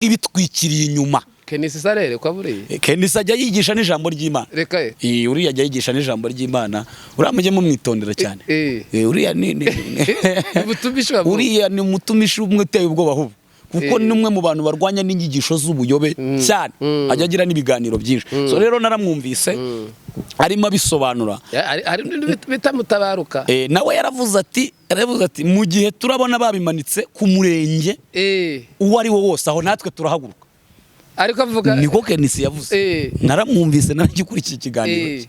ibitwikiriye inyuma. Kenisi sarere kwa buri Kenisi ajya yigisha n'ijambo ry'Imana. Reka uriya ajya yigisha n'ijambo ry'Imana. Uramuje mu mwitondera cyane. Uriya ni ubutumishwa. Uriya ni umutumishi umwe uteye ubwoba ahubwo. Kuko numwe mu bantu barwanya n'inyigisho z'ubuyobe cyane. Ajya agira n'ibiganiro byinshi. So rero naramwumvise arimo abisobanura. Ari bitamutabaruka. Nawe yaravuze ati mu gihe turabona babimanitse ku murenge uwo ari wo wose aho natwe turahaguruka. Ariko avuga niko Kenisi yavuze. Naramwumvise naragikurikiye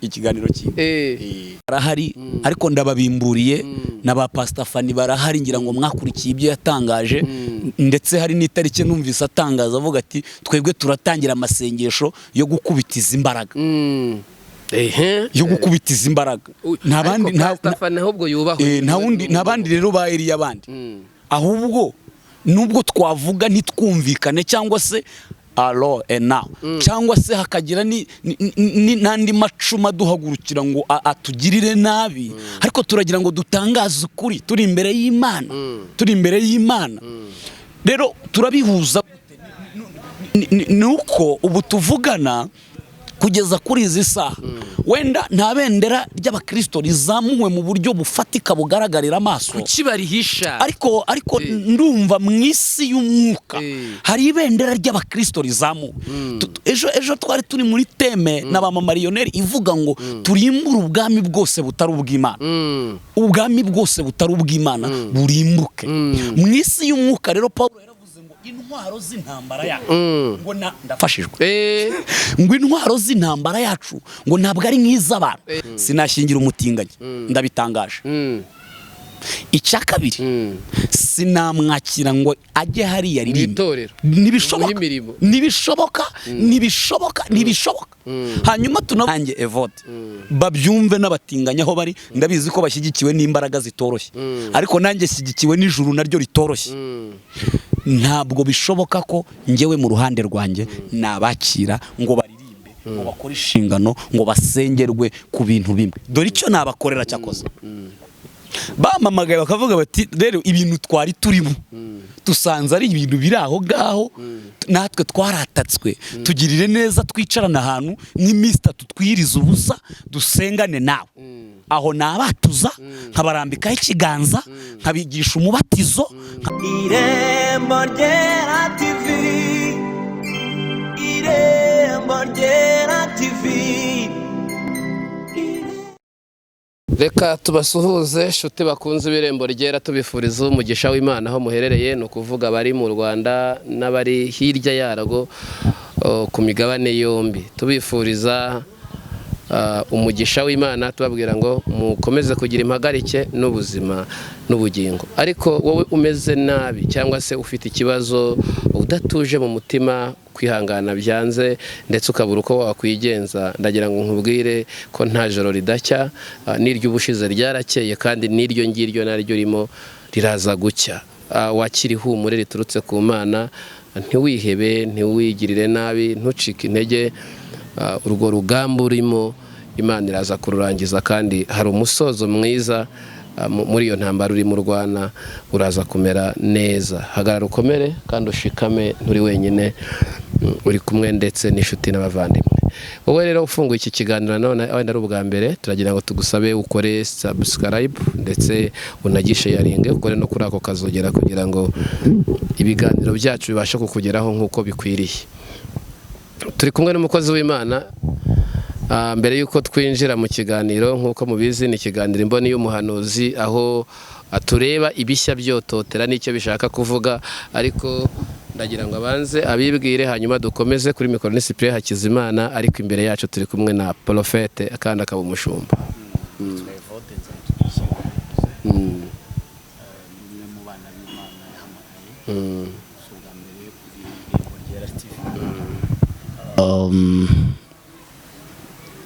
ikiganiro cyiwe. Barahari ariko ndababimburiye n'aba Pastor Fani barahari ngira ngo mwakurikiye ibyo yatangaje, ndetse hari n'itariki numvise atangaza avuga ati twebwe turatangira amasengesho yo gukubitiza imbaraga. Yo gukubitiza imbaraga. Ntabandi ahubwo yubahwe. Ntabandi rero ba Eliya abandi. Ahubwo nubwo twavuga ntitwumvikane cyangwa se alo now cyangwa se hakagira n'andi macuma duhagurukira ngo atugirire nabi, ariko turagira ngo dutangaze ukuri turi imbere y'Imana. Rero turabihuza nuko ubu tuvugana kugeza kuri izi saha wenda nta bendera ry'abakristo rizamuwe mu buryo bufatika bugaragarira amaso kukibarihisha, ariko ndumva mu isi y'umwuka hari ibendera ry'abakristo rizamuwe. Ejo twari turi muri teme n'abamariyoneri ivuga ngo turimbure ubwami bwose butari ubw'Imana. Ubwami bwose butari ubw'Imana burimbuke mu isi y'umwuka. Rero Paulo intwaro z'intambara yacu ngo ndafashijwe ngo intwaro z'intambara yacu ngo ntabwo ari nk'iz'abantu. Sinashingira umutinganyi, ndabitangaje. Icya kabiri sinamwakira ngo ajye hariya ririmbe. Nibishoboka. Hanyuma tunange Evode babyumve n'abatinganya aho bari, ndabizi ko bashyigikiwe n'imbaraga zitoroshye, ariko nanjye shyigikiwe n'ijuru naryo ritoroshye. Ntabwo bishoboka ko njyewe mu ruhande rwanjye nabakira ngo baririmbe, ngo bakore inshingano, ngo basengerwe ku bintu bimwe. Dore icyo nabakorera cyakoze. Bamamagaye bakavuga bati rero ibintu twari turimo dusanze ari ibintu biri aho ngaho, natwe twaratatswe, tugirire neza twicarana ahantu nk'iminsi 3 twiriza ubusa dusengane nawe. Aho nabatuza nkabarambikaho ikiganza nkabigisha umubatizo. Irembo Ryera TV, Irembo Ryera TV. Reka tubasuhuze nshuti bakunze ibirembo ryera, tubifuriza umugisha w'Imana aho muherereye, no kuvuga bari mu Rwanda n'abari hirya yarwo ku migabane yombi. Tubifuriza umugisha w'Imana, tubabwira ngo mukomeze kugira impagarike n'ubuzima n'ubugingo. Ariko wowe umeze nabi cyangwa se ufite ikibazo udatuje mu mutima, kwihangana byanze ndetse ukabura uko wakwigenza, ndagira ngo nkubwire ko nta joro ridacya, n'iry'ubushize ryarakeye kandi n'iryo ngiryo naryo rimo riraza gucya. Wakiri ihumure riturutse ku Mana, ntiwihebe, ntiwigirire nabi, ntucike intege. Urwo rugamba urimo Imana iraza kururangiza, kandi hari umusozo mwiza muri iyo ntambara urimo urwana, uraza kumera neza. Hagarara ukomere kandi ushikame, nturi wenyine, uri kumwe ndetse n'inshuti n'abavandimwe. Wowe rero ufunguye iki kiganiro none wenda ari ubwa mbere, turagira ngo tugusabe ukore subscribe ndetse unagishe yaringe, ukore no kuri ako kazogera kugira ngo ibiganiro byacu bibashe kukugeraho nk'uko bikwiriye. Turi kumwe n'umukozi w'Imana. Mbere yuko twinjira mu kiganiro, nk'uko mubizi ni ikiganiro imboni y'umuhanuzi, aho atureba ibishya byototera n'icyo bishaka kuvuga, ariko ndagira ngo abanze abibwire hanyuma dukomeze. Kuri mikoro ni Cyprien Hakizimana, ariko imbere yacu turi kumwe na Profete kandi akaba umushumba.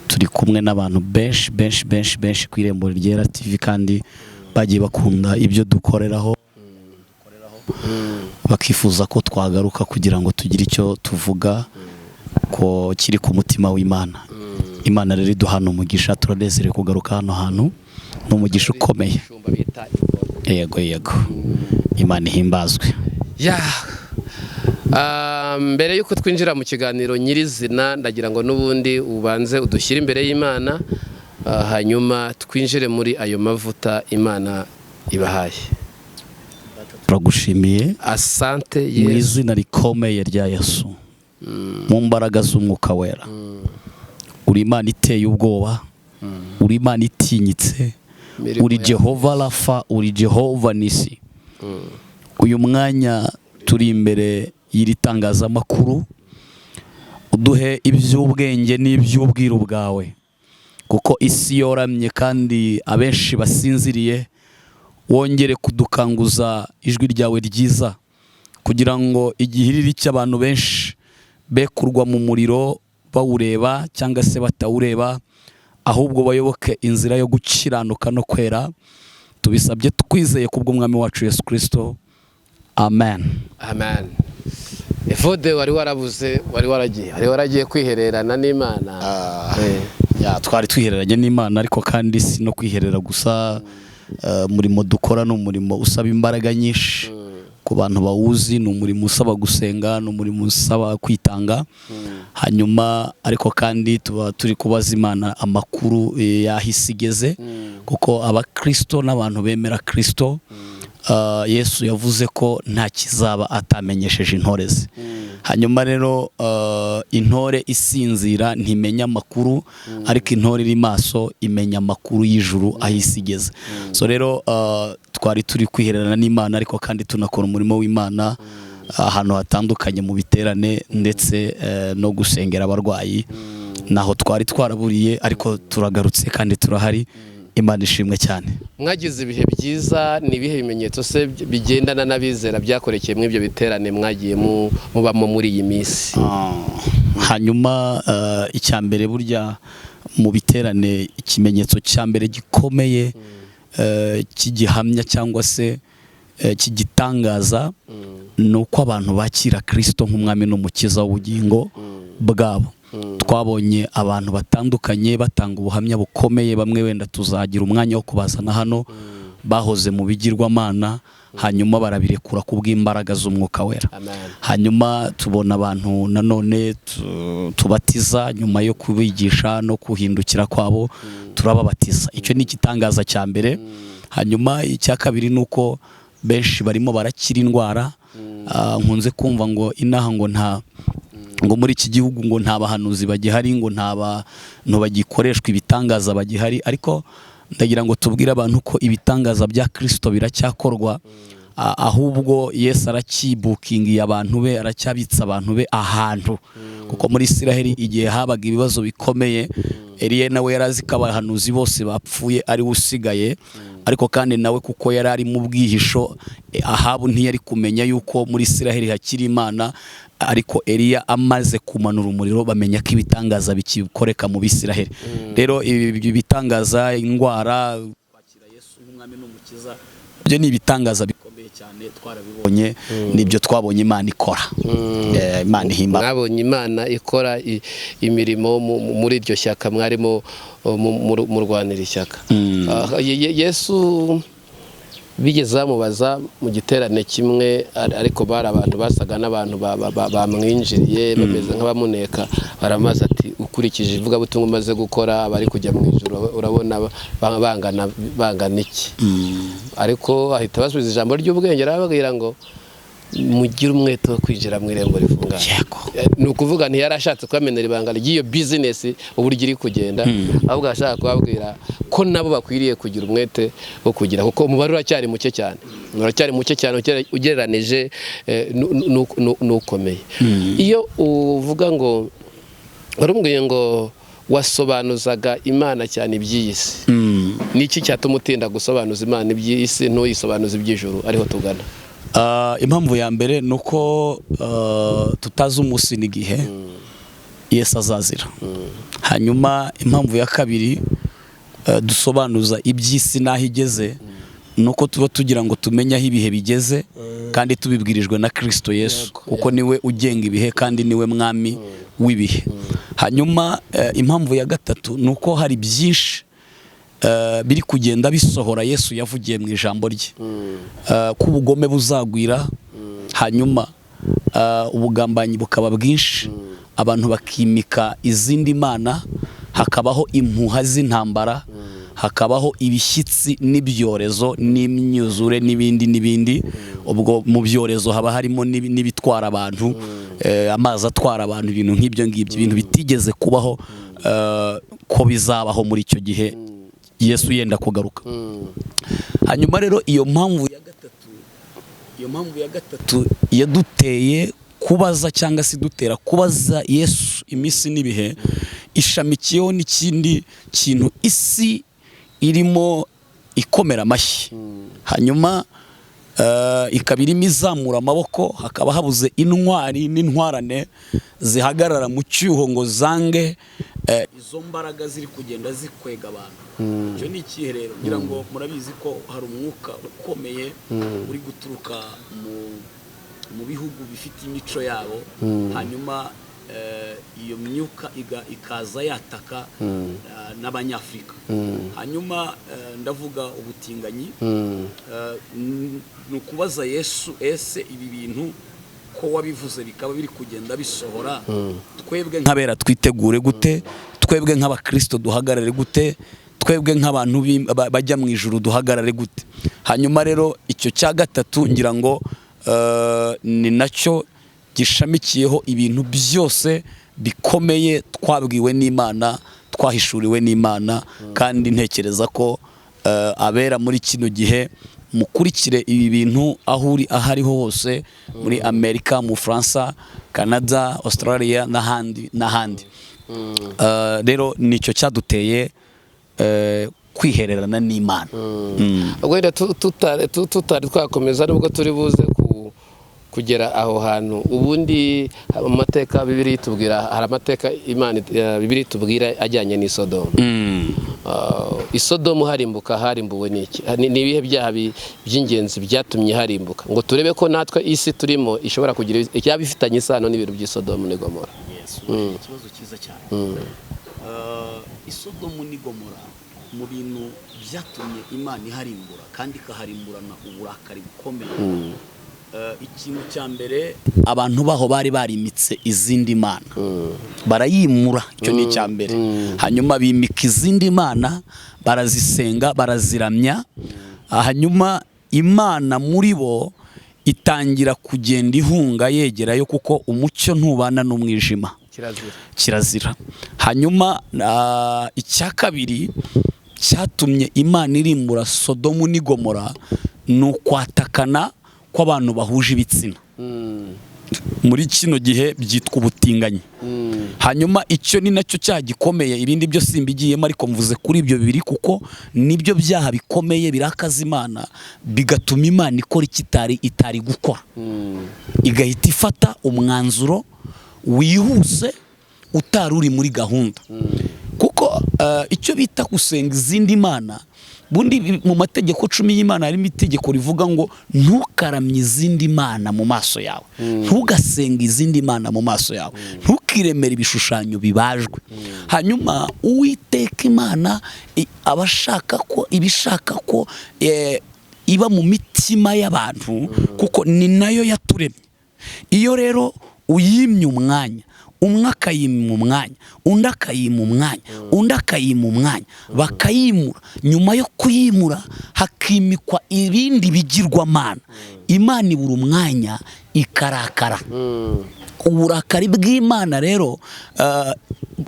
Turi kumwe n'abantu benshi ku Irembo Ryera TV, kandi bagiye bakunda ibyo dukoreraho, bakifuza ko twagaruka kugira ngo tugire icyo tuvuga ko kiri ku mutima w'Imana. Imana rero iduhana umugisha, turanezerewe kugaruka hano hantu, n'umugisha ukomeye. Yego Imana ihimbazwe. mbere yuko twinjira mu kiganiro nyirizina ndagira ngo n'ubundi ubanze udushyire imbere y'Imana hanyuma twinjire muri ayo mavuta Imana ibahaye. Turagushimiye asante mu izina rikomeye rya Yesu, mu mbaraga z'umwuka wera. Uri Imana iteye ubwoba, uri Imana itinyitse, uri Jehova Rafa, uri Jehova Nisi. Uyu mwanya turi imbere y'iri tangazamakuru, uduhe iby'ubwenge n'iby'ubwiru bwawe, kuko isi yoramye kandi abenshi basinziriye. Wongere kudukanguza ijwi ryawe ryiza, kugira ngo igihiriri cy'abantu benshi be kurwa mu muriro bawureba cyangwa se batawureba, ahubwo bayoboke inzira yo gukiranuka no kwera. Tubisabye twizeye kubw'umwami wacu Yesu Kristo, amen. Amen. Evode wari warabuze, wari waragiye kwihererana n'Imana. Twari twihereranye n'Imana, ariko kandi si no kwiherera gusa. Umurimo dukora ni umurimo usaba imbaraga nyinshi. Ku bantu bawuzi ni umurimo usaba gusenga, ni umurimo usaba kwitanga. Hanyuma ariko kandi tuba turi kubaza Imana amakuru yahise igeze, kuko abakristo n'abantu bemera Kristo, Yesu yavuze ko nta kizaba atamenyesheje intore ze. Hanyuma rero intore isinzira ntimenya amakuru, ariko intore iri maso imenya amakuru y'ijuru ahise igeze. So rero twari turi kwihererana n'Imana, ariko kandi tunakora umurimo w'Imana ahantu hatandukanye mu biterane ndetse no gusengera abarwayi. Naho twari twaraburiye, ariko turagarutse kandi turahari. Imana ishimwe cyane. Mwagize ibihe byiza, ni ibihe bimenyetso se bigendana n'abizera byakorekeye mu ibyo biterane mwagiye mubamo muri iyi minsi? Hanyuma icya mbere burya mu biterane, ikimenyetso cya mbere gikomeye cy'igihamya cyangwa se cy'igitangaza, ni uko abantu bakira Kristo nk'umwami n'umukiza w'ubugingo bwabo. Twabonye abantu batandukanye batanga ubuhamya bukomeye. Bamwe wenda tuzagira umwanya wo kubazana hano, bahoze mu bigirwamana, hanyuma barabirekura kubw'imbaraga z'umwuka wera. Hanyuma tubona abantu nanone tubatiza nyuma yo kubigisha no kuhindukira kwabo, turababatiza. Icyo ni igitangaza cya mbere. Hanyuma icya kabiri ni uko benshi barimo barakira indwara. Nkunze kumva ngo inaha ngo muri iki gihugu ngo nta bahanuzi bagihari, ngo nta bantu bagikoreshwa ibitangaza bagihari, ariko ndagira ngo tubwire abantu ko ibitangaza bya Kristo biracyakorwa. Ahubwo Yesu arakibukingiye abantu be, aracyabitsa abantu be ahantu. Kuko muri Isiraheli igihe habaga ibibazo bikomeye, Eliya nawe yarazi ko abahanuzi bose bapfuye ari usigaye, ariko kandi nawe kuko yari ari mu bwihisho, Ahabu ntiyari kumenya yuko muri Isiraheli hakiri Imana. Ariko Eliya amaze kumanura umuriro, bamenya ko ibitangaza bikikoreka mu Bisiraheli. Rero ibi bitangaza, indwara, kwakira Yesu nk'umwami n'umukiza, byo ni ibitangaza bikomeye cyane. Twarabibonye, nibyo twabonye Imana ikora. Imana ihimba. Mwabonye Imana ikora imirimo muri iryo shyaka mwarimo murwanira ishyaka. Yesu bigeze bamubaza mu giterane kimwe, ariko bari abantu basaga n'abantu bamwinjiriye bameze nk'abamuneka. Baramaze ati, ukurikije ivugabutumwa umaze gukora, abari kujya mu ijuru urabona bangana iki? Ariko ahita basubiza ijambo ry'ubwenge, arababwira ngo mugire umwete wo kwinjira mu irembo rifunganye. Ni ukuvuga ntiyarashatse kubamenera ibanga ry'iyo bizinesi uburyo iri kugenda, ahubwo ashaka kubabwira ko nabo bakwiriye kugira umwete wo kugira, kuko umubare uracyari muke cyane, ugereranije n'ukomeye. Iyo uvuga ngo warumubwiye ngo wasobanuzaga Imana cyane iby'iyi si, niki cyatuma utinda gusobanuza Imana iby'iyi si ntuyisobanuze iby'ijuru ariho tugana? Impamvu ya mbere ni uko tutazi umunsi n'igihe Yesu azazira. Hanyuma impamvu ya kabiri dusobanuza iby'isi n'aho igeze, ni uko tuba tugira ngo tumenye aho ibihe bigeze, kandi tubibwirijwe na Kristo Yesu, kuko niwe ugenga ibihe kandi niwe mwami w'ibihe. Hanyuma impamvu ya gatatu ni uko hari byinshi biri kugenda bisohora Yesu yavugiye mu ijambo rye, ko ubugome buzagwira, hanyuma ubugambanyi bukaba bwinshi, abantu bakimika izindi mana, hakabaho impuha z'intambara, hakabaho ibishyitsi n'ibyorezo n'imyuzure n'ibindi. Ubwo mu byorezo haba harimo n'ibitwara abantu, amazi atwara abantu, ibintu nk'ibyo ngibyo, ibintu bitigeze kubaho ko bizabaho muri icyo gihe Yesu yenda kugaruka. Hanyuma rero iyo mpamvu ya gatatu yaduteye kubaza cyangwa se dutera kubaza Yesu iminsi n'ibihe, ishamikiyeho n'ikindi kintu isi irimo ikomera amashyi. Hanyuma ikaba irimo izamura amaboko, hakaba habuze intwari n'intwarane zihagarara mu cyuho ngo zange izo mbaraga ziri kugenda zikwega abantu. Icyo ni ikihe rero? ngira ngo murabizi ko hari umwuka ukomeye uri guturuka mu bihugu bifite imico yabo, hanyuma iyo myuka ikaza yataka n'abanyafrika. Hanyuma ndavuga ubutinganyi. Ni ukubaza Yesu, ese ibi bintu ko wabivuze bikaba biri kugenda bisohora, twebwe nk'abera twitegure gute? Twebwe nk'abakristo duhagarare gute? Twebwe nk'abantu bajya mu ijuru duhagarare gute? Hanyuma rero icyo cya gatatu ngira ngo ni nacyo gishamikiyeho ibintu byose bikomeye twabwiwe n'Imana, twahishuriwe n'Imana. Kandi ntekereza ko abera muri kino gihe mukurikire ibi bintu aho ariho hose, muri Amerika, mu Faransa, Canada, Australia n'ahandi. Rero nicyo cyaduteye kwihererana n'Imana. Wenda tutari twakomeza nubwo turi buze kugera aho hantu. Ubundi amateka Bibiliya itubwira, hari amateka Imana Bibiliya itubwira ajyanye n'Isodomu. Isodomu harimbuwe n'iki? Ni ibihe byaha by'ingenzi byatumye harimbuka, ngo turebe ko natwe isi turimo ishobora kugira icyaba ifitanye isano n'ibintu by'Isodomu n'Igomora? Ikibazo cyiza cyane. Isodomu n'Igomora mu bintu byatumye Imana iharimbura kandi ikaharimburana uburakari bukomeye. Ikintu cya mbere, abantu baho bari barimitse izindi mana, barayimura. Icyo ni icya mbere. Hanyuma bimika izindi mana, barazisenga, baraziramya. Hanyuma Imana muri bo itangira kugenda ihunga yegerayo, kuko umucyo ntubana n'umwijima, kirazira. Hanyuma icya kabiri cyatumye Imana irimbura Sodomu n'Igomora ni ukwatakana kw'abantu bahuje ibitsina. Muri kino gihe byitwa ubutinganyi. Hanyuma icyo ni nacyo cyaha gikomeye, ibindi byo simbigiyemo, ariko mvuze kuri ibyo bibiri kuko nibyo byaha bikomeye birakaza Imana, bigatuma Imana ikora itari gukora, igahita ifata umwanzuro wihuse utari uri muri gahunda. Kuko icyo bita gusenga izindi mana, bundi mu mategeko 10 y'Imana harimo itegeko rivuga ngo ntukaramye izindi mana mu maso yawe, ntugasenga izindi mana mu maso yawe, ntukiremere ibishushanyo bibajwe. Hanyuma Uwiteka Imana abashaka ko ibishaka ko iba mu mitima y'abantu, kuko ni nayo yaturemye. Iyo rero uyimye umwanya, umwe akayima umwanya, undi akayima umwanya, undi akayima umwanya, bakayimura. Nyuma yo kuyimura hakimikwa ibindi bigirwamana, Imana ibura umwanya ikarakara. Uburakari bw'Imana rero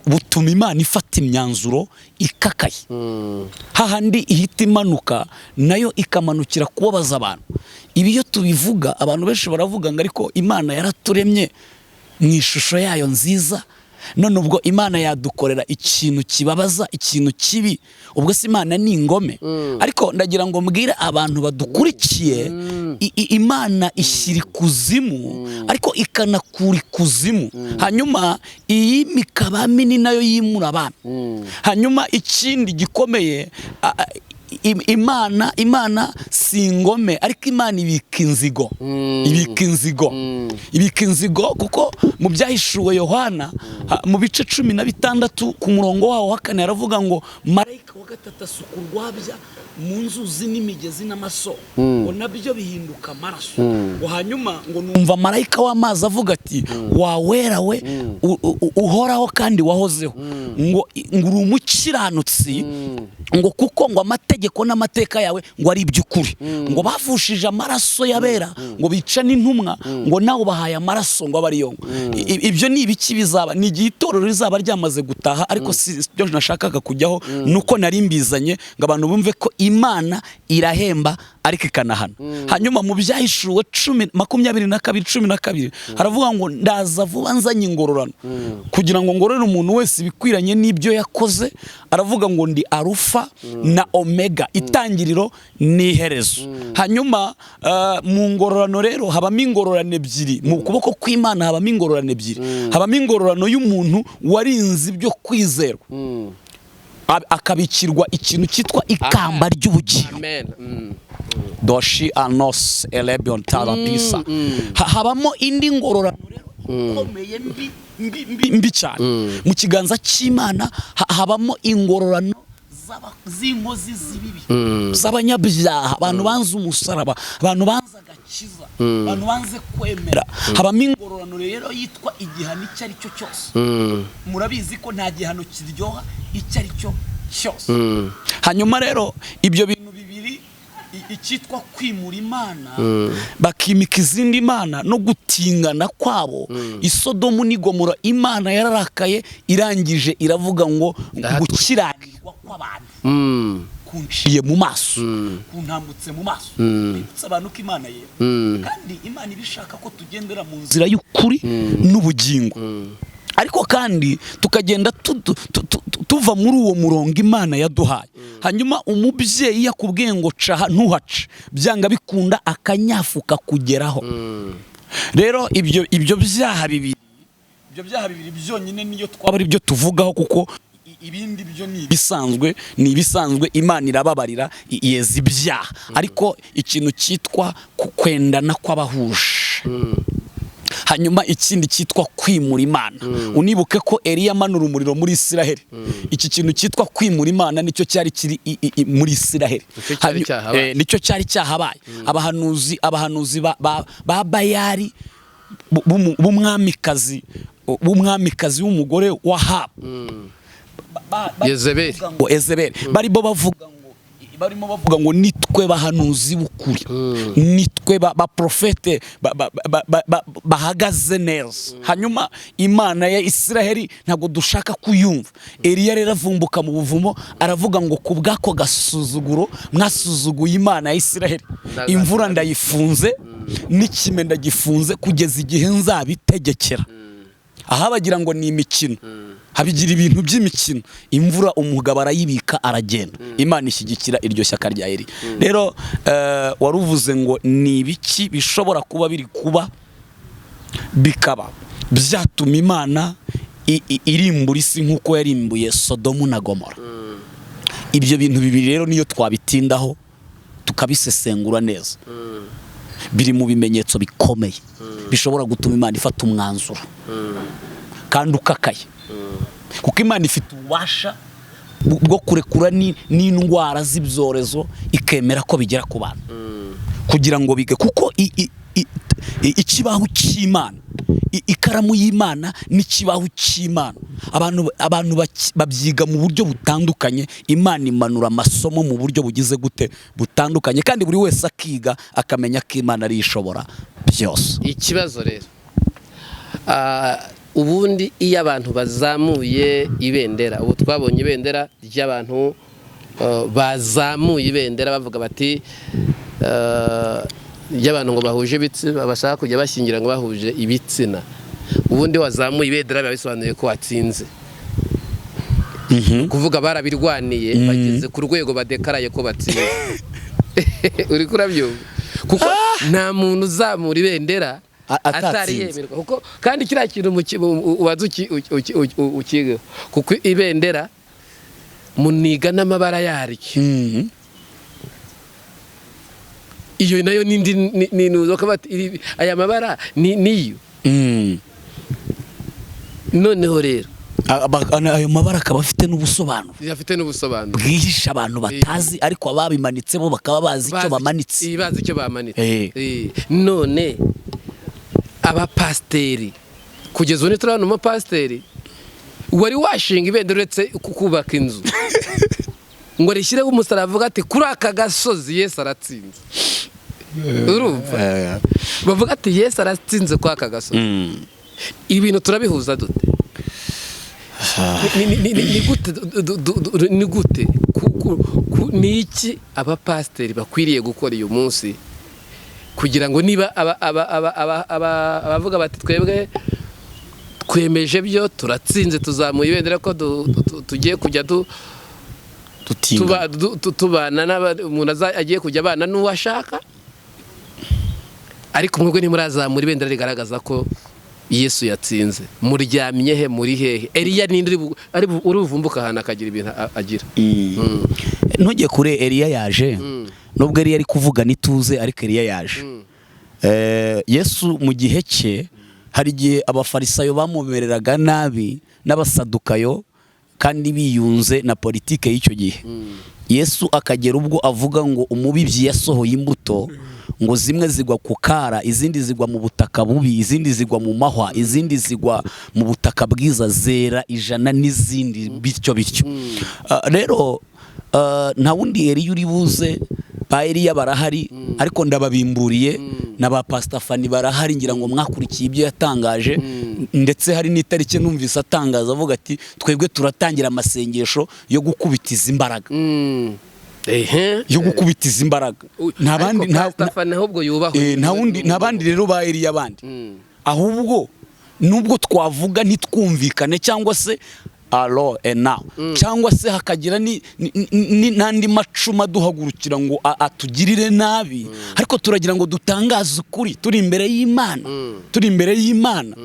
butuma Imana ifata imyanzuro ikakaye. Hahandi ihita imanuka nayo ikamanukira kubabaza abantu. Ibi iyo tubivuga, abantu benshi baravuga ngo ariko Imana yaraturemye mu ishusho yayo nziza, none ubwo Imana yadukorera ikintu kibabaza, ikintu kibi, ubwo se Imana ni ingome? Ariko ndagira ngo mbwire abantu badukurikiye, Imana ishyira ikuzimu ariko ikanakura ikuzimu. Hanyuma iyi mikabami ni nayo yimura abantu. Hanyuma ikindi gikomeye, imana si ingome ariko imana ibika inzigo ibika inzigo kuko mu byahishuwe Yohana mu bice 16 ku murongo wawo wa 4 aravuga ngo marayika wa gatatu asuka urwabya mu nzuzi n'imigezi n'amasoko ngo nabyo bihinduka amaraso ngo hanyuma ngo numva marayika w'amazi avuga ati wawera we uhoraho kandi wahozeho ngo uri umukiranutsi ngo kuko ngo amategeko n'amateka yawe ngo ari iby'ukuri ngo bavushije amaraso yabera ngo bica n'intumwa ngo nawe bahaye amaraso ngo abari yo ibyo ni ibiki bizaba ni igitorero rizaba ryamaze gutaha ariko si byo nashakaga kujyaho nuko nari mbizanye ngo abantu bumve ko Imana irahemba ariko ikanahana hanyuma mu byahishuwe 22:12 haravuga ngo ndaza vuba nzanye ingororano kugira ngo ngororere umuntu wese bikwiranye n'ibyo yakoze aravuga ngo ndi Arufa na Omega itangiriro n'iherezo hanyuma mu ngororano rero habamo ingororano ebyiri mu kuboko kw'Imana habamo ingororano ebyiri habamo ingororano y'umuntu warinze ibyo kwizerwa akabikirwa ikintu cyitwa ikamba ry'ubugingo doshi anos elebion tarapisa habamo indi ngororano rero ikomeye mbi cyane mu kiganza cy'Imana habamo ingororano z'inkozi z'ibibi z'abanyabyaha abantu banze umusaraba abantu banze agakiza abantu banze kwemera habamo ingororano rero yitwa igihano icyo ari cyo cyose murabizi ko nta gihano kiryoha icyo ari cyo cyose hanyuma rero ibyo bintu bibiri icyitwa kwimura Imana bakimika izindi Imana no gutingana kwabo isodomu n'igomora Imana yararakaye irangije iravuga ngo gukiranirwa kw'abantu kunciye mu maso kuntambutse mu maso bibutsa abantu ko Imana yera kandi Imana ibishaka ko tugendera mu nzira y'ukuri n'ubugingo ariko kandi tukagenda tuva muri uwo murongo Imana yaduhaye hanyuma umubyeyi yakubwiye ngo caha ntuhace byanga bikunda akanyafuka kugeraho rero ibyo byaha bibiri byonyine niyo twaba ari byo tuvugaho kuko ibindi byo ni ibisanzwe Imana irababarira yeza ibyaha ariko ikintu cyitwa kwendana kw'abahuje hanyuma ikindi cyitwa kwimura Imana unibuke ko Eliya manura umuriro muri Isiraheli iki kintu cyitwa kwimura Imana nicyo cyari kiri muri Isiraheli nicyo cyari cyahabaye abahanuzi ba Bayali b'umwamikazi w'umugore wa Yezebeli barimo bavuga ngo nitwe bahanuzi b'ukuri nitwe ba profete bahagaze neza hanyuma Imana ya Isiraheli ntabwo dushaka kuyumva Eliya rero avumbuka mu buvumo aravuga ngo kubwako gasuzuguro mwasuzuguye Imana ya Isiraheli imvura ndayifunze n'ikime ndagifunze kugeza igihe nzabitegekera aha bagira ngo ni imikino habigira ibintu by'imikino imvura umugabo arayibika aragenda Imana ishyigikira iryo shyaka rya Eliya rero waruvuze ngo ni ibiki bishobora kuba biri kuba bikaba byatuma Imana irimbura isi nk'uko yarimbuye Sodomu na Gomora ibyo bintu bibiri rero niyo twabitindaho tukabisesengura neza biri mu bimenyetso bikomeye bishobora gutuma Imana ifata umwanzuro kandi ukakaye kuko Imana ifite ububasha bwo kurekura n'indwara z'ibyorezo ikemera ko bigera ku bantu kugira ngo bige kuko ikibaho cy'Imana ikaramu y'Imana n'ikibaho cy'Imana abantu babyiga mu buryo butandukanye Imana imanura amasomo mu buryo bugize gute butandukanye kandi buri wese akiga akamenya ko Imana ari ishobora byose ikibazo rero ubundi iyo abantu bazamuye ibendera ubu twabonye ibendera ry'abantu bazamuye ibendera bavuga bati y'abantu ngo bahuje ibitsina bashaka kujya bashyingira ngo bahuje ibitsina ubundi wazamuye ibendera biba bisobanuye ko watsinze kuvuga barabirwaniye bageze ku rwego badekaraye ko batsinze uri kurabyumva kuko nta muntu uzamura ibendera atari yemerwa kuko kandi kiriya kintu ubaza ukiga kuko ibendera muniga n'amabara yaryo iyo nayo nindi nuzo kabati aya mabara niyo noneho rero ayo mabara akaba afite n'ubusobanuro bwihisha abantu batazi ariko ababimanitse bo bakaba bazi icyo bamanitse none abapasteri kugeza ubu turabona umupasteri wari washinga ibendera uretse kubaka inzu ngo rishyireho umusaraba avuga ati kuri aka gasozi Yesu aratsinze urumva bavuga ati Yesu aratsinze kwa aka gasozi ibintu turabihuza dute ni gute ni iki abapasteri bakwiriye gukora uyu munsi kugira ngo niba abavuga bati twebwe twemeje byo turatsinze tuzamuye ibendera ko tugiye kujya tubana umuntu agiye kujya abana n'uwashaka ariko mwebwe ntimurazamura ibendera rigaragaza ko Yesu yatsinze muryamye he muri hehe Eliya nindi ari uruvumbuka ahantu akagira ibintu agira ntujye kure Eliya yaje nubwo Eliya ari kuvuga nituze ariko Eliya yaje Yesu mu gihe cye hari igihe abafarisayo bamumereraga nabi n'abasadukayo kandi biyunze na politike y'icyo gihe Yesu akagera ubwo avuga ngo umubibyi yasohoye imbuto ngo zimwe zigwa ku kara izindi zigwa mu butaka bubi izindi zigwa mu mahwa izindi zigwa mu butaka bwiza zera 100 n'izindi bityo rero nta wundi Eliya uri buze ba Eliya barahari ariko ndababimburiye na ba Pastor Fani barahari ngira ngo mwakurikiye ibyo yatangaje ndetse hari n'itariki numvise atangaza avuga ati twebwe turatangira amasengesho yo gukubitiza imbaraga yo gukubitiza imbaraga ntabandi ntabandi rero ba Eliya abandi ahubwo nubwo twavuga ntitwumvikane cyangwa se alo ena cyangwa se hakagira n'andi macuma duhagurukira ngo atugirire nabi ariko turagira ngo dutangaze ukuri turi imbere y'Imana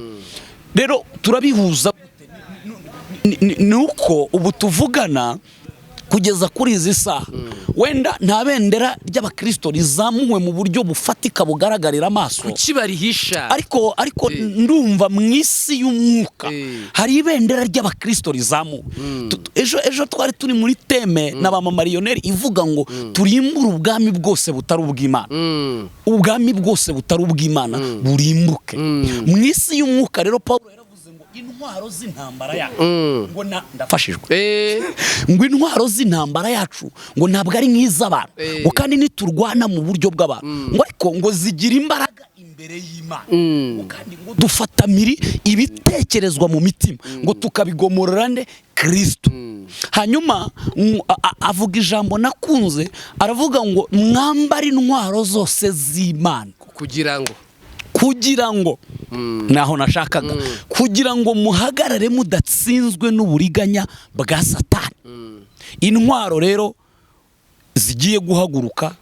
rero turabihuza nuko ubu tuvugana kugeza kuri izi saha wenda nta bendera ry'abakristo rizamuwe mu buryo bufatika bugaragarira amaso kukibarihisha ariko ndumva mu isi y'umwuka hari ibendera ry'abakristo rizamuwe ejo twari turi muri teme na ba marioneri ivuga ngo turimbure ubwami bwose butari ubw'Imana ubwami bwose butari ubw'Imana burimbuke mu isi y'umwuka rero Paulo intwaro z'intambara yacu ngo ndafashijwe ngo intwaro z'intambara yacu ngo ntabwo ari nk'iz'abantu ngo kandi niturwana mu buryo bw'abantu ngo ariko ngo zigira imbaraga imbere y'Imana ngo kandi ngo dufatamiri ibitekerezwa mu mitima ngo tukabigomorera nde Kristo hanyuma avuga ijambo nakunze aravuga ngo mwambare intwaro zose z'Imana kugira ngo naho nashakaga kugira ngo muhagarare mudatsinzwe n'uburiganya bwa Satani intwaro rero zigiye guhaguruka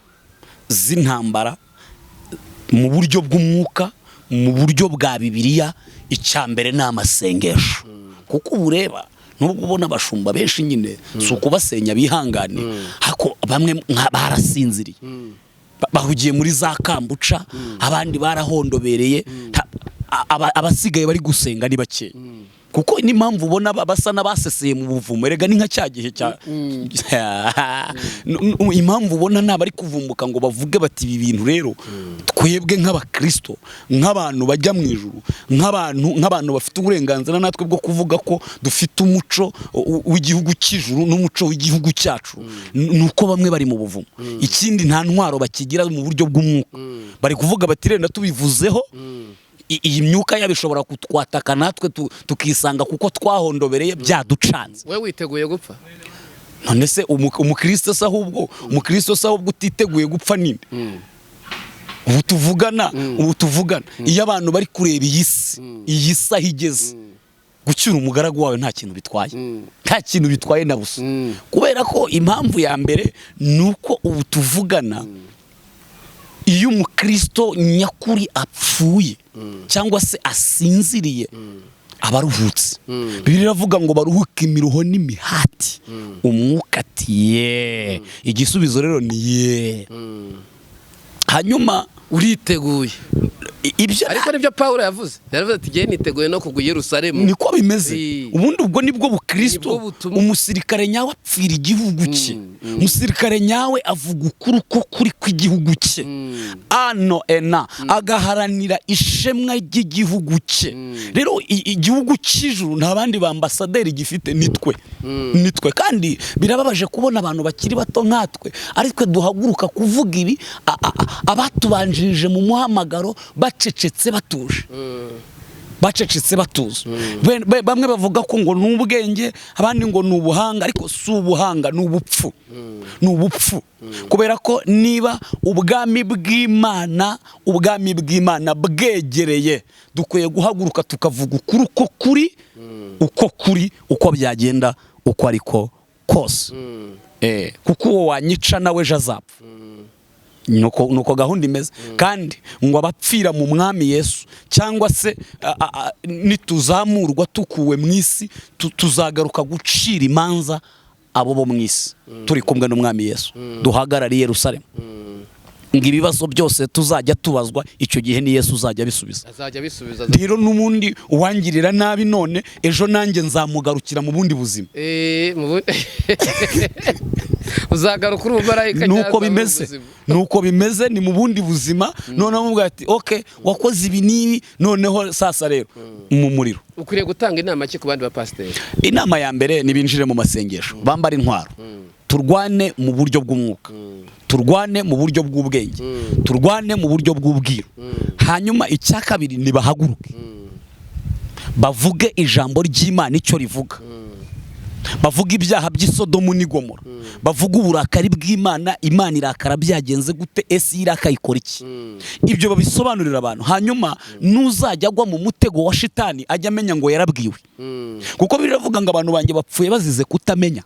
z'intambara mu buryo bw'umwuka mu buryo bwa Bibiliya icyambere n'amasengesho kuko ubureba nubwo ubona abashumba benshi nyine sukubasenya bihangane hako bamwe barasinziriye bahugiye muri za kambuca abandi barahondobereye abasigaye bari gusenga ni bake kuko n'impamvu ubona basa n'abaseseye mu buvumo erega ni nka cyagihe cya impamvu ubona ntabari kuvumbuka ngo bavuge bati ibi bintu rero twebwe nk'abakristo nk'abantu bajya mu ijuru nk'abantu bafite uburenganzira natwe bwo kuvuga ko dufite umuco w'igihugu cy'ijuru n'umuco w'igihugu cyacu nuko bamwe bari mu buvumo ikindi nta ntwaro bakigira mu buryo bw'umwuka bari kuvuga bati renda tubivuzeho iyi myuka yabishobora kutwataka natwe tukisanga kuko twahondobereye byaducanze we witeguye gupfa none se umukristo ahubwo utiteguye gupfa ninde ubu tuvugana iyo abantu bari kureba iyi saha igeze gucyura umugaragu wawe nta kintu bitwaye na busa kubera ko impamvu ya mbere nuko ubu tuvugana iyo umukristo nyakuri apfuye cyangwa se asinziriye abaruhutse Bibiliya iravuga ngo baruhuke imiruho n'imihati umwuka ati igisubizo rero ni hanyuma uriteguye ibyo ariko nibyo Pawulo yavuze ati giye niteguye no kugwa i Yerusalemu. niko bimeze ubundi ubwo nibwo bukristo. Umusirikare nyawe apfira igihugu cye, umusirikare nyawe avuga ukuri ko kuri kw'igihugu cye, ano ena agaharanira ishemwa ry'igihugu cye. Rero igihugu cy'ijuru nta bandi bambasaderi gifite nitwe kandi birababaje kubona abantu bakiri bato nkatwe aritwe duhaguruka kuvuga ibi abatubanjirije mu muhamagaro bacecetse batuje. Bamwe bavuga ko ngo n'ubwenge, abandi ngo n'ubuhanga, ariko si ubuhanga, n'ubupfu. Kubera ko niba ubwami bw'Imana bwegereye, dukwiye guhaguruka tukavuga ukuri uko byagenda uko ariko kose. Kuko uwo wanyica nawe ejo azapfa. Nuko gahunda imeze. Kandi ngo abapfira mu mwami Yesu cyangwa se nituzamurwa tukuwe mu isi tuzagaruka gucira imanza abo bo mu isi turi kumwe n'umwami Yesu duhagarariye Yerusalemu. Ngo ibibazo byose tuzajya tubazwa, icyo gihe ni Yesu uzajya bisubiza. Rero n'umundi uwangirira nabi none ejo nanjye nzamugarukira mu bundi buzima. Uzagaruka uri umumarayika. Nuko bimeze ni mu bundi buzima. Noneho mubwira ati okay, wakoze ibi n'ibi, noneho sasa rero mu muriro. Ukwiriye gutanga inama ki ku bandi ba pasiteri? Inama ya mbere ni binjire mu masengesho, bambara intwaro, turwane mu buryo bw'umwuka, turwane mu buryo bw'ubwenge, turwane mu buryo bw'ubwiru. Hanyuma icya kabiri ni bahaguruke bavuge ijambo ry'Imana icyo rivuga, bavuga ibyaha by'isodomu n'igomora, bavuga uburakari bw'Imana, Imana irakara byagenze gute, ese irakayikora iki. Ibyo babisobanurira abantu. Hanyuma nuzajya agwa mu mutego wa shitani ajya amenya ngo yarabwiwe. Kuko biravuga ngo abantu banjye bapfuye bazize kutamenya.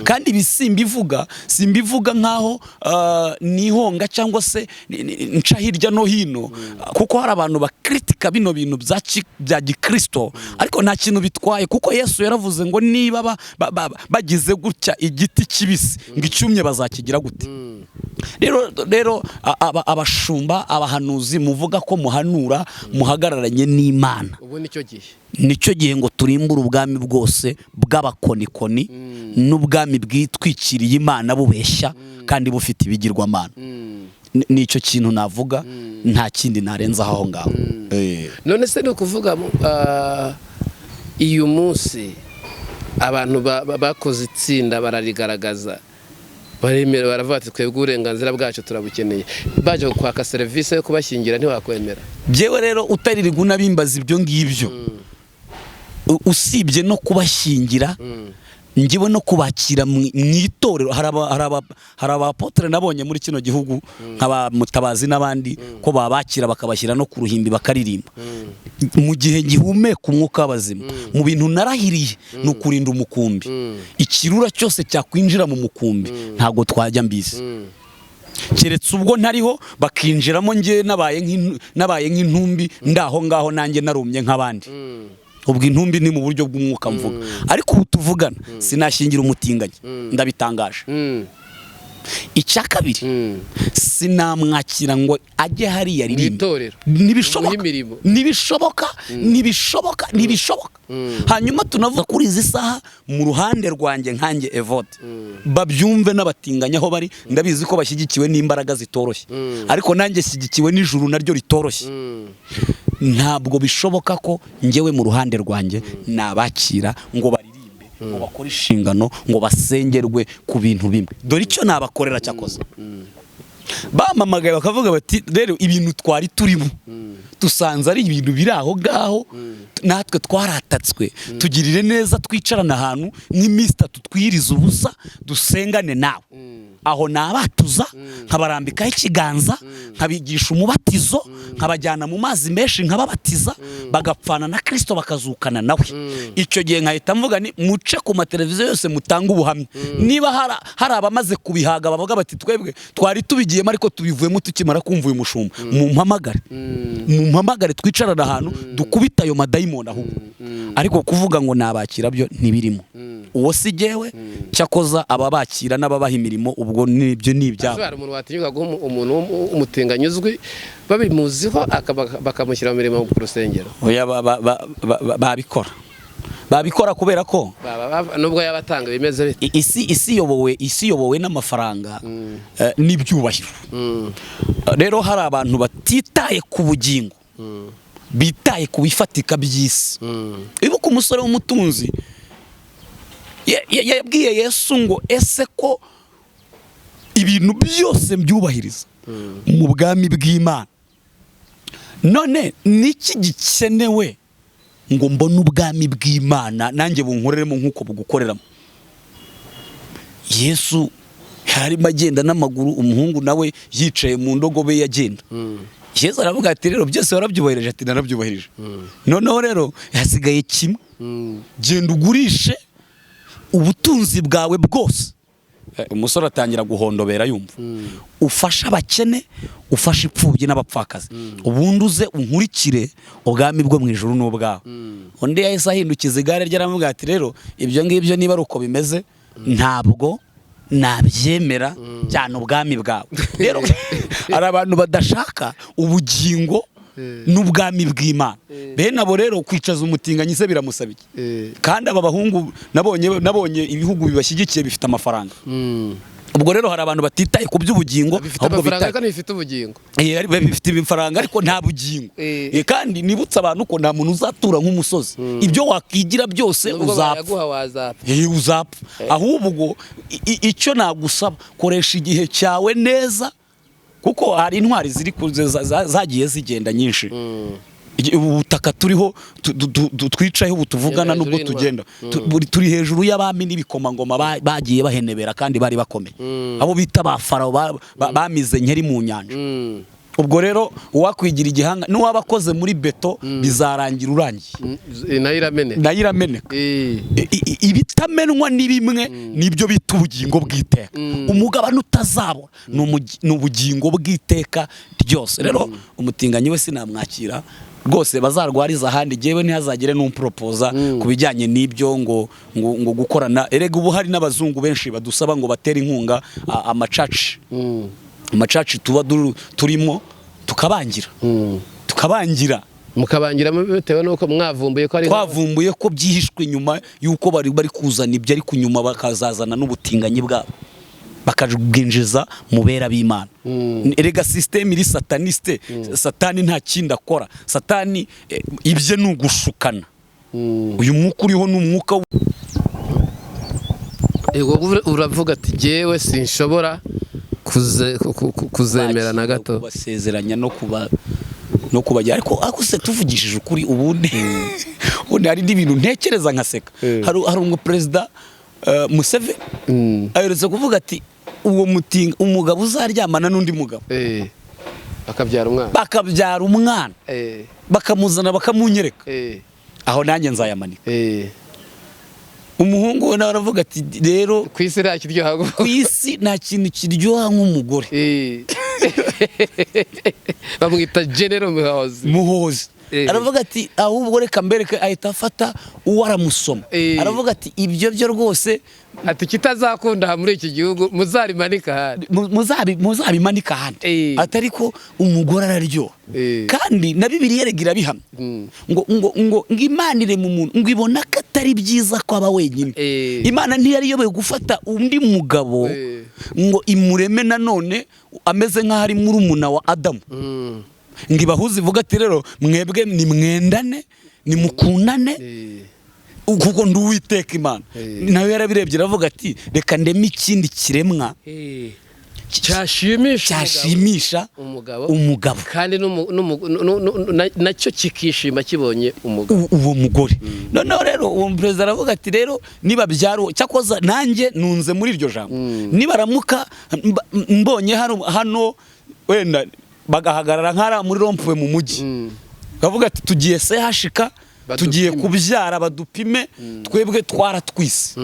Kandi simbivuga nkaho nihonga cyangwa se nca hirya no hino, kuko hari abantu bakritika bino bintu bya gikristo, ariko nta kintu bitwaye, kuko Yesu yaravuze ngo niba bagize gutya igiti kibisi ngo icyumye bazakigira gute. Rero abashumba, abahanuzi muvuga ko muhanura muhagararanye n'Imana. Ubu nicyo gihe ngo turimbure ubwami bwose bw'abakonikoni n'ubwami bwitwikiriye Imana bubeshya kandi bufite ibigirwamana. Nicyo kintu navuga, nta kindi narenza aho ngaho. None se ni ukuvuga uyu munsi abantu bakoze itsinda bararigaragaza, baremera, baravuga ati twebwe uburenganzira bwacu turabukeneye, baje kwaka serivisi yo kubashyingira ntiwakwemera. Jewe rero utaririrwa unabimbaza ibyo ngibyo, usibye no kubashyingira ngiwe no kubakira mu itorero. Hari abapotre nabonye muri kino gihugu nk'aba Mutabazi n'abandi ko babakira bakabashyira no ku ruhimbi bakaririmba. Mu gihe ngihumeka umwuka w'abazima, mu bintu narahiriye no kurinda umukumbi. Ikirura cyose cyakwinjira mu mukumbi ntago twajya mbizi, keretse ubwo ntariho bakinjiramo nge nabaye nk'intumbi ndaho ngaho nanjye narumye nk'abandi. Ubwo intumbi ni mu buryo bw'umwuka mvuga, ariko ubu tuvugana sinashingira umutinganyi, ndabitangaje. Icya kabiri sinamwakira ngo ajye hariya ririmbe. Nibishoboka. Hanyuma tunavuga kuri izi saha mu ruhande rwanjye nkanjye Evode, babyumve n'abatinganya aho bari, ndabizi ko bashyigikiwe n'imbaraga zitoroshye, ariko nanjye shyigikiwe n'ijuru naryo ritoroshye. Ntabwo bishoboka ko ngewe mu ruhande rwanjye nabakira ngo baririmbe, ngo bakore inshingano, ngo basengerwe ku bintu bimwe. Dore icyo nabakorera cyakoze, bamamagaye bakavuga bati rero ibintu twari turimo dusanze ari ibintu biri aho ngaho, natwe twaratatswe, tugirire neza twicarana ahantu nk'iminsi 3 twiriza ubusa dusengane nawe. Aho nabatuza nkabarambikaho ikiganza, nkabigisha umubatizo, nkabajyana mu mazi menshi nkababatiza, bagapfana na Kristo bakazukana nawe. Icyo gihe nkahita mvuga ni muce ku mateleviziyo yose mutanga ubuhamya. Niba hari abamaze kubihaga bavuga bati twebwe twari tubigiyemo ariko tubivuyemo tukimara kumva uyu mushumba, mumpamagare twicarana ahantu dukubita ayo madayimoni ahubwo. Ariko kuvuga ngo nabakira byo ntibirimo. Uwo si jewe, cyakoza ababakira n'ababaha imirimo ubwo ubwo nibyo nibyabo. Hari umuntu watinyuka guha umuntu umutinganyi uzwi babimuziho bakamushyira mu mirimo ku rusengero. Oya babikora kubera ko nubwo yabatanga bimeze bite. isi yobowe n'amafaranga n'ibyubahiro. Rero hari abantu batitaye ku bugingo, bitaye ku bifatika by'isi. Ibuka umusore w'umutunzi yabwiye Yesu ngo ese ko ibintu byose mbyubahiriza mu bwami bw'Imana, none niki gikenewe ngo mbone ubwami bw'Imana nanjye bunkoreremo nk'uko bugukoreramo? Yesu harimo agenda n'amaguru, umuhungu nawe yicaye mu ndogobe yagenda. Yesu aravuga ati rero byose warabyubahirije? Ati narabyubahirije. Noneho rero hasigaye kimwe, genda ugurishe ubutunzi bwawe bwose. Umusore atangira guhondobera yumva. Ufasha abakene, ufasha ipfubyi n'abapfakazi, ubundi uze unkurikire, ubwami bwo mu ijuru n'ubwawe. Undi yahise ahindukiza igare rye aravuga ati rero ibyo ngibyo niba ari uko bimeze ntabwo nabyemera cyane ubwami bwawe. Rero hari abantu badashaka ubugingo n'ubwami bw'Imana. Bene abo rero kwicaza umutinganyi se biramusaba iki? Kandi aba bahungu nabonye ibihugu bibashyigikiye bifite amafaranga. Ubwo rero hari abantu batitaye ku by'ubugingo, ahubwo bitaye kandi bifite ubugingo. Bifite ibifaranga ariko nta bugingo. Kandi nibutsa abantu ko nta muntu uzatura nk'umusozi. Ibyo wakigira byose uzapfa. Uzapfa. Ahubwo icyo nagusaba, koresha igihe cyawe neza, kuko hari intwari ziri zagiye zigenda nyinshi. Ubutaka turiho twicayeho ubu tuvugana n'ubwo tugenda turi hejuru y'abami n'ibikomangoma bagiye bahenebera kandi bari bakomeye, abo bita ba Farawo bamize nkeri mu nyanja. Ubwo rero uwakwigira igihanga n'uwabakoze muri beto bizarangira urangiye, nayo irameneka. Ibitamenwa ni bimwe nibyo bita ubugingo bw'iteka. Umugabane utazabura ni ubugingo bw'iteka ryose. Rero umutinganyi we sinamwakira rwose, bazarwariza ahandi, jewe ntihazagire n'umpropoza ku bijyanye n'ibyo ngo gukorana. Erega ubu hari n'abazungu benshi badusaba ngo batere inkunga amacaci tuba turimo, tukabangira mukabangira bitewe nuko mwavumbuye ko ari twavumbuye ko byihishwe nyuma yuko bari kuzana ibyo, ariko nyuma bakazazana n'ubutinganyi bwabo bakabwinjiza mu bera b'Imana. Erega system iri sataniste, satani nta kindi akora. Satani ibye ni ugushukana. Uyu mwuka uriho n'umwuka uravuga ati jewe sinshobora kuzemera na gato basezeranya no kubajya. Ariko se tuvugishije ukuri, ubundi hari n'ibintu ntekereza nkaseka. Hari umuperezida Musegere aherutse kuvuga ati uwo umugabo uzaryamana n'undi mugabo bakabyara umwana bakamuzana bakamunyereka, aho nanjye nzayamanika. Umuhungu we nawe aravuga ati rero ku isi nta kiryoha, ku isi nta kintu kiryoha nk'umugore. Bamwita General Muhozi. Aravuga ati ahubwo reka mbereke, ahita afata uwo aramusoma. Aravuga ati ibyo byo rwose, ati kitazakunda muri iki gihugu muzarimanika handi, muzabimanika handi. Atari ko umugore araryoha. Kandi na Bibiliya yeregira bihamya ngo Imana ire mu muntu ngo ibona ko atari byiza ko aba wenyine. Imana ntiyari yoboye gufata undi mugabo ngo imureme nanone ameze nk'aho ari murumuna wa Adamu, ngo ibahuze ivuga ati rero mwebwe ni mwendane, ni mukundane, kuko ndi Uwiteka Imana. Nawe yarabirebye aravuga ati reka ndeme ikindi kiremwa cyashimisha umugabo kandi nacyo kikishima kibonye uwo mugore. Noneho rero uwo perezida aravuga ati rero niba byaro cyakoza nanjye nunze muri iryo jambo, nibaramuka mbonye hano wenda bagahagarara nk'ara muri rompuwe mu mujyi, bavuga ati tugiye se hashika, tugiye kubyara badupime, twebwe twaratwise,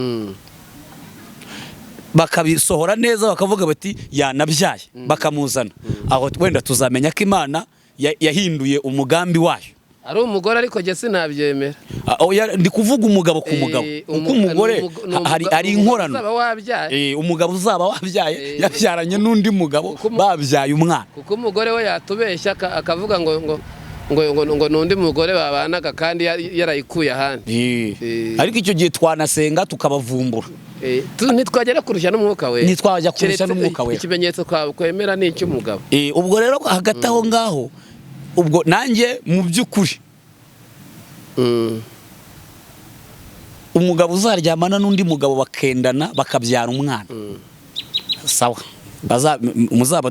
bakabisohora neza bakavuga bati yanabyaye, bakamuzana aho wenda tuzamenya ko Imana yahinduye umugambi wayo ari umugore ariko jye sinabyemera. Oya ndi kuvuga umugabo ku mugabo kuko umugore hari inkorano umugabo uzaba wabyaye yabyaranye n'undi mugabo babyaye umwana kuko umugore we yatubeshya akavuga ngo n'undi mugore babanaga kandi yarayikuye ahandi. Ariko icyo gihe twanasenga tukabavumbura ntitwagera kurusha n'umwuka we ntitwajya kurusha n'umwuka we ikimenyetso kwemera ni icy'umugabo. Ubwo rero hagati aho ngaho ubwo nanjye mu by'ukuri umugabo uzaryamana n'undi mugabo bakendana bakabyara umwana sawa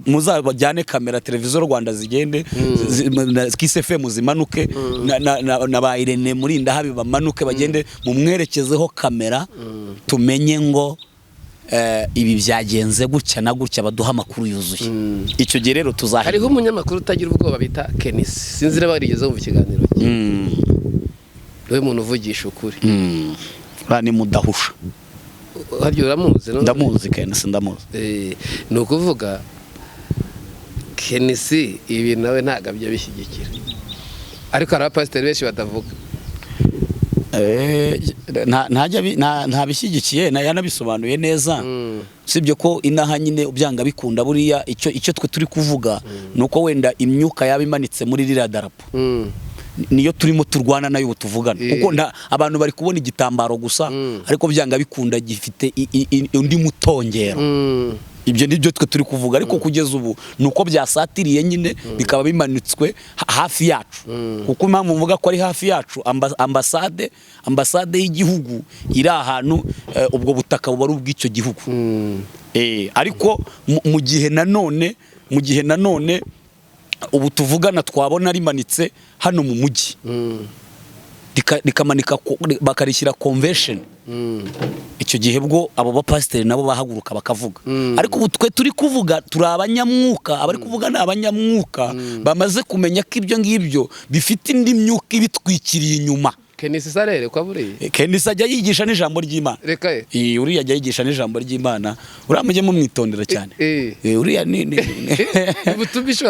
muzabajyane kamera televiziyo Rwanda zigende KISFM zimanuke na ba Irene muri Ndahabi bamanuke bagende mu mwerekezeho kamera tumenye ngo ibi byagenze gutya na gutya baduha amakuru yuzuye. Icyo gihe rero tuzahira. Hariho umunyamakuru utagira ubwoba bita Kenisi sinzire barigeze mu kiganiro cye. We muntu uvugisha ukuri. Rani mudahusha. Haryo uramuzi no? Ndamuzi Kenisi ndamuzi. Ni ukuvuga Kenisi ibi nawe ntagabye bishyigikira. Ariko hari abapasiteri benshi batavuga. Nta bishyigikiye yanabisobanuye neza sibyo ko inaha nyine ubyanga bikunda buriya icyo twe turi kuvuga nuko wenda imyuka yabimanitse muri rira darapo niyo turimo turwana nayo tuvugana kuko abantu bari kubona igitambaro gusa ariko byanga bikunda gifite undi mutongero. Ibyo nibyo twe turi kuvuga ariko kugeza ubu nuko byasatiriye nyine bikaba bimanitswe hafi yacu kuko impamvu mvuga ko ari hafi yacu ambasade y'igihugu iri ahantu ubwo butaka bubari ubw'icyo gihugu. Ariko mu gihe nanone ubu tuvugana twabona rimanitse hano mu mujyi rikamanika bakarishyira convention. Icyo gihe bwo abo bapasiteri nabo bahaguruka bakavuga ariko ubu twe turi kuvuga turi abanyamwuka abari kuvuga ni abanyamwuka bamaze kumenya ko ibyo ngibyo bifite indi myuka ibitwikiriye inyuma. Kenisi sarere kwa buriye Kenisi ajya yigisha n'ijambo ry'Imana reka uriya ajya yigisha n'ijambo ry'Imana uramujye mu mwitondera cyane uriya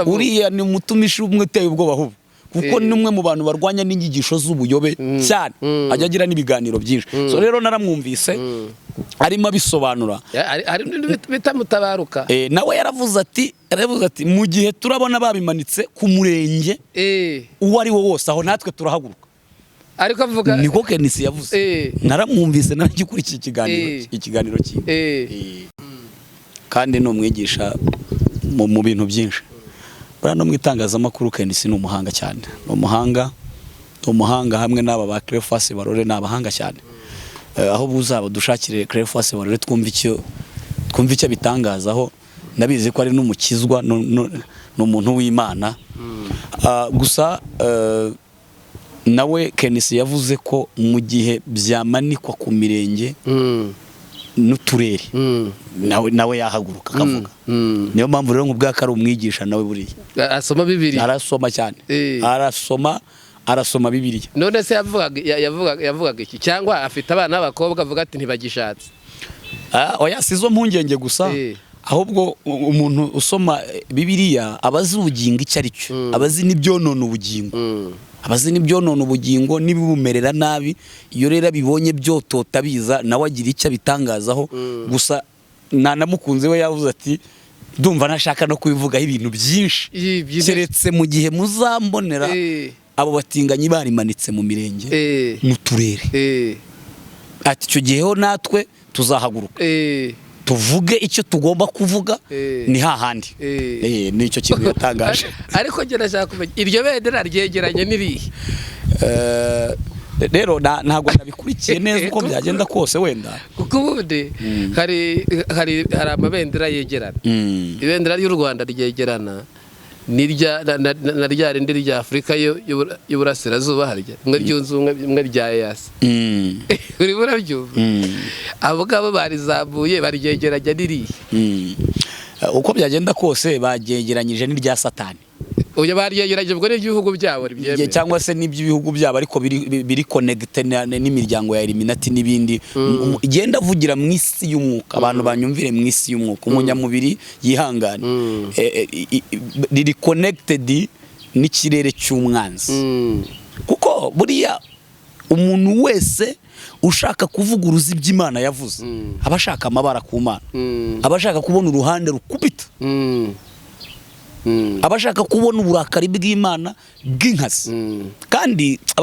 uriya ni umutumishi umwe uteye ubwoba ahubwo kuko numwe mu bantu barwanya n'inyigisho z'ubuyobe cyane ajya agira n'ibiganiro byinshi. So rero naramwumvise arimo abisobanura ari bitamutabaruka nawe yaravuze ati mu gihe turabona babimanitse ku murenge uwo ari wo wose aho natwe turahaguruka. Ariko avuga niko Kenisi yavuze naramwumvise naragikurikiye ikiganiro cye kandi no mwigisha mu bintu byinshi. Bano mu itangazamakuru Kenisi ni umuhanga cyane umuhanga hamwe n'aba ba Cleophas Barore n'abahanga cyane aho buzaba dushakire Cleophas Barore twumva icyo bitangazaho nabizi ko ari n'umukizwa n'umuntu w'Imana gusa nawe Kenisi yavuze ko mu gihe byamanikwa ku mirenge n'uturere nawe yahaguruka akavuga. Niyo mpamvu rero nk'ubwa ko ari umwigisha nawe buriya asoma Bibiliya arasoma cyane arasoma Bibiliya. None se yavugaga iki cyangwa afite abana b'abakobwa avuga ati ntibagishatse? Oya sizo mpungenge gusa ahubwo umuntu usoma Bibiliya abazi ubugingo icyo ari cyo abazi n'ibyonona ubugingo abazi n'ibyonona ubugingo nibibumerera nabi iyo rero bibonye byotota biza nawe agira icyo bitangazaho gusa nanamukunze we yavuze ati ndumva nashaka no kubivugaho ibintu byinshi keretse mu gihe muzambonera abo batinganyi barimanitse mu mirenge mu turere ati icyo giheho natwe tuzahaguruka tuvuge icyo tugomba kuvuga ni hahandi nicyo kintu yatangaje. Ariko ngira nashaka kumenya iryo bendera ryegeranye n'irihe rero ntabwo nabikurikiye neza uko byagenda kose wenda kuko ubundi hari amabendera yegerana. Ibendera ry'u Rwanda ryegerana na rya rindi rya Afurika y'Uburasirazuba harya mwe ryunze mwe rya EAC uri burabyumva abo ngabo barizamuye baryegeranya n'irihe uko byagenda kose bagyegeranyije n'irya Satani. Oya baryegeranye ubwo n'ibihugu byabo byemeye cyangwa se n'iby'ibihugu byabo ariko biri connected n'imiryango ya Illuminati n'ibindi igenda vugira mu isi y'umwuka abantu banyumvire mu isi y'umwuka umunyamubiri yihangane riri connected n'ikirere cy'umwanzi kuko buriya umuntu wese ushaka kuvuguruza iby'Imana yavuze abashaka amabara ku Mana abashaka kubona uruhande rukubita abashaka kubona uburakari bw'Imana bw'inkazi kandi